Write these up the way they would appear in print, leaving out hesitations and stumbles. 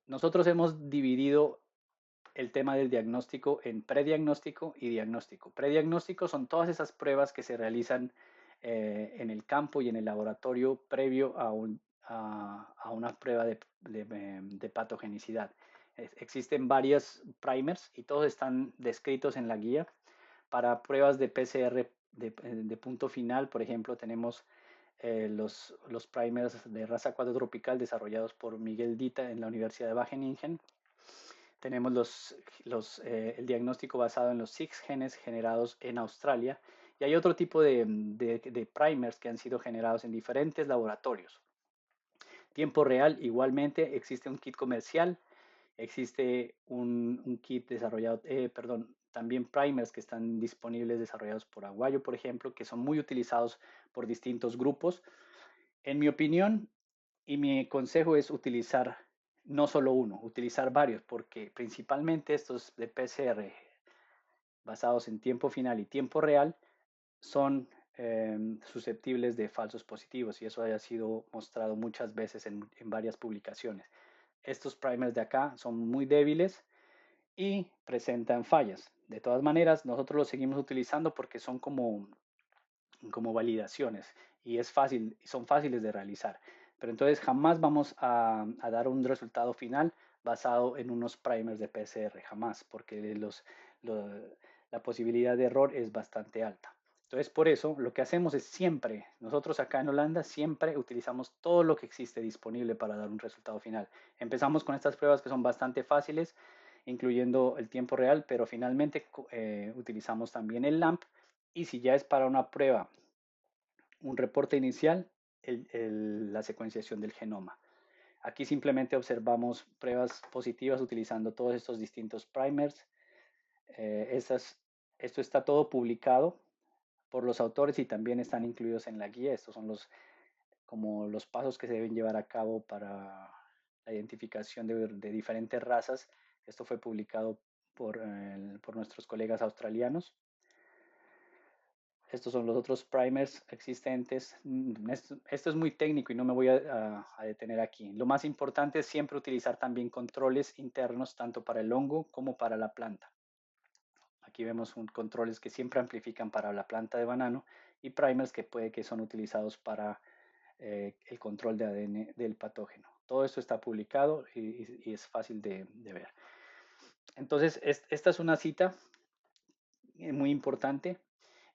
nosotros hemos dividido el tema del diagnóstico en prediagnóstico y diagnóstico. Prediagnóstico son todas esas pruebas que se realizan en el campo y en el laboratorio previo a una prueba de patogenicidad. Existen varios primers y todos están descritos en la guía. Para pruebas de PCR de punto final, por ejemplo, tenemos los primers de raza 4 tropical desarrollados por Miguel Dita en la Universidad de Wageningen. Tenemos el diagnóstico basado en los 6 genes generados en Australia. Y hay otro tipo de primers que han sido generados en diferentes laboratorios. Tiempo real, igualmente, existe un kit comercial, existe un kit desarrollado, perdón, también primers que están disponibles desarrollados por Aguayo, por ejemplo, que son muy utilizados por distintos grupos. En mi opinión y mi consejo es utilizar no solo uno, utilizar varios, porque principalmente estos de PCR basados en tiempo final y tiempo real son susceptibles de falsos positivos y eso haya sido mostrado muchas veces en varias publicaciones. Estos primers de acá son muy débiles y presentan fallas. De todas maneras, nosotros los seguimos utilizando porque son como validaciones y son fáciles de realizar. Pero entonces jamás vamos a dar un resultado final basado en unos primers de PCR, jamás, porque la posibilidad de error es bastante alta. Entonces, por eso lo que hacemos es siempre, nosotros acá en Holanda, siempre utilizamos todo lo que existe disponible para dar un resultado final. Empezamos con estas pruebas que son bastante fáciles, incluyendo el tiempo real, pero finalmente utilizamos también el LAMP. Y si ya es para una prueba, un reporte inicial, la secuenciación del genoma. Aquí simplemente observamos pruebas positivas utilizando todos estos distintos primers. Esto está todo publicado por los autores y también están incluidos en la guía. Estos son como los pasos que se deben llevar a cabo para la identificación de diferentes razas. Esto fue publicado por nuestros colegas australianos. Estos son los otros primers existentes. Esto es muy técnico y no me voy a detener aquí. Lo más importante es siempre utilizar también controles internos tanto para el hongo como para la planta. Aquí vemos controles que siempre amplifican para la planta de banano y primers que puede que son utilizados para el control de ADN del patógeno. Todo esto está publicado y es fácil de ver. Entonces, esta es una cita muy importante.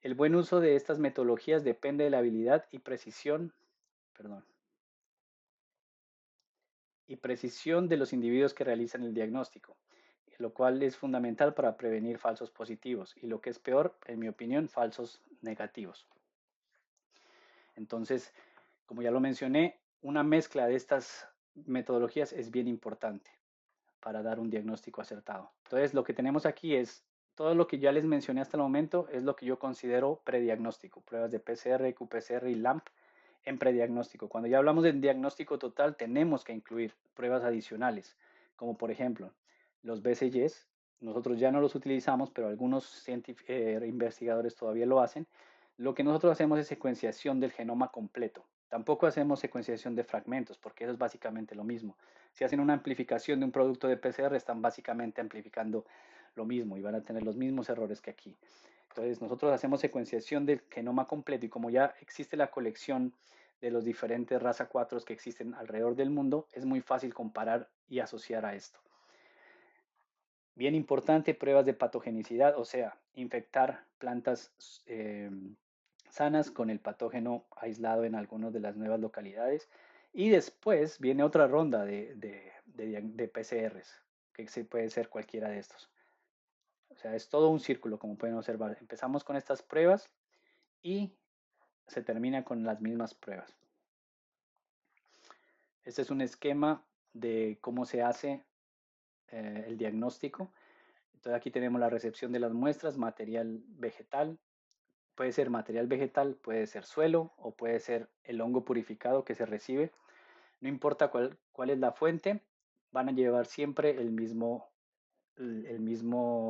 El buen uso de estas metodologías depende de la habilidad y precisión, perdón, y precisión de los individuos que realizan el diagnóstico, lo cual es fundamental para prevenir falsos positivos y lo que es peor, en mi opinión, falsos negativos. Entonces, como ya lo mencioné, una mezcla de estas metodologías es bien importante para dar un diagnóstico acertado. Entonces, lo que tenemos aquí es todo lo que ya les mencioné hasta el momento es lo que yo considero prediagnóstico, pruebas de PCR, qPCR y LAMP en prediagnóstico. Cuando ya hablamos del diagnóstico total, tenemos que incluir pruebas adicionales, como por ejemplo los BCGs. Nosotros ya no los utilizamos, pero algunos investigadores todavía lo hacen. Lo que nosotros hacemos es secuenciación del genoma completo. Tampoco hacemos secuenciación de fragmentos, porque eso es básicamente lo mismo. Si hacen una amplificación de un producto de PCR, están básicamente amplificando lo mismo y van a tener los mismos errores que aquí. Entonces, nosotros hacemos secuenciación del genoma completo y como ya existe la colección de los diferentes raza 4 que existen alrededor del mundo, es muy fácil comparar y asociar a esto. Bien importante, pruebas de patogenicidad, o sea, infectar plantas sanas con el patógeno aislado en algunas de las nuevas localidades. Y después viene otra ronda de PCRs, que puede ser cualquiera de estos. O sea, es todo un círculo, como pueden observar. Empezamos con estas pruebas y se termina con las mismas pruebas. Este es un esquema de cómo se hace el diagnóstico. Entonces aquí tenemos la recepción de las muestras, material vegetal. Puede ser material vegetal, puede ser suelo o puede ser el hongo purificado que se recibe. No importa cuál es la fuente, van a llevar siempre el mismo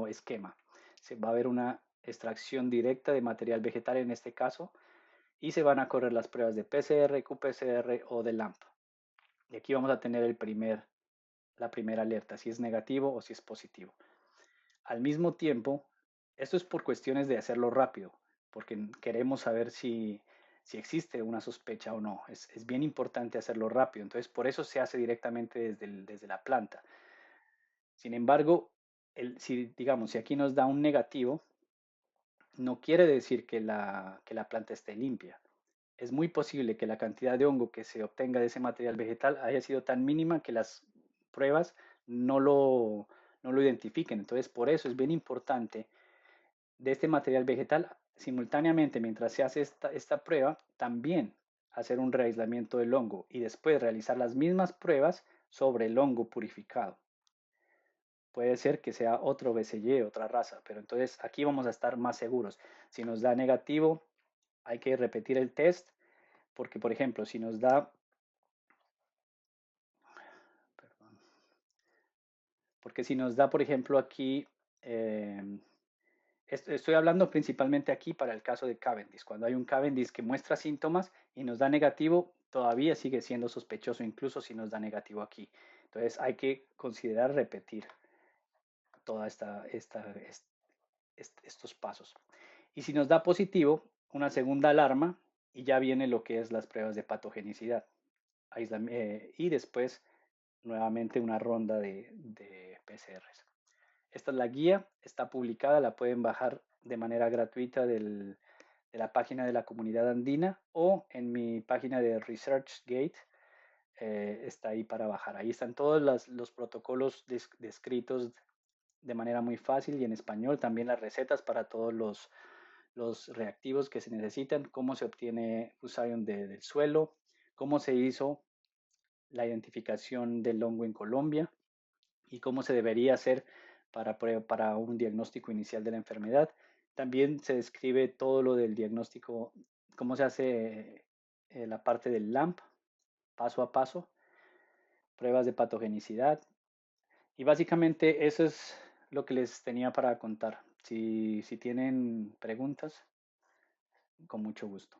esquema. Se va a ver una extracción directa de material vegetal en este caso y se van a correr las pruebas de PCR, qPCR o de LAMP. Y aquí vamos a tener la primera alerta, si es negativo o si es positivo. Al mismo tiempo, esto es por cuestiones de hacerlo rápido, porque queremos saber si existe una sospecha o no. Es bien importante hacerlo rápido, entonces por eso se hace directamente desde la planta. Sin embargo, si digamos, si aquí nos da un negativo, no quiere decir que la planta esté limpia. Es muy posible que la cantidad de hongo que se obtenga de ese material vegetal haya sido tan mínima que las pruebas no lo, no lo identifiquen. Entonces, por eso es bien importante de este material vegetal, simultáneamente mientras se hace esta prueba, también hacer un reaislamiento del hongo y después realizar las mismas pruebas sobre el hongo purificado. Puede ser que sea otro BCG, otra raza, pero entonces aquí vamos a estar más seguros. Si nos da negativo, hay que repetir el test, porque por ejemplo, si nos da, perdón, porque si nos da, por ejemplo, aquí, eh, estoy hablando principalmente aquí para el caso de Cavendish. Cuando hay un Cavendish que muestra síntomas y nos da negativo, todavía sigue siendo sospechoso, incluso si nos da negativo aquí. Entonces hay que considerar repetir toda estos pasos. Y si nos da positivo, una segunda alarma y ya viene lo que es las pruebas de patogenicidad. Y después nuevamente una ronda de PCRs. Esta es la guía, está publicada, la pueden bajar de manera gratuita de la página de la comunidad andina o en mi página de ResearchGate. Está ahí para bajar. Ahí están todos los protocolos descritos de manera muy fácil y en español. También las recetas para todos los reactivos que se necesitan, cómo se obtiene Fusarium del suelo, cómo se hizo la identificación del hongo en Colombia y cómo se debería hacer para un diagnóstico inicial de la enfermedad. También se describe todo lo del diagnóstico, cómo se hace la parte del LAMP, paso a paso, pruebas de patogenicidad. Y básicamente eso es lo que les tenía para contar. Si tienen preguntas, con mucho gusto.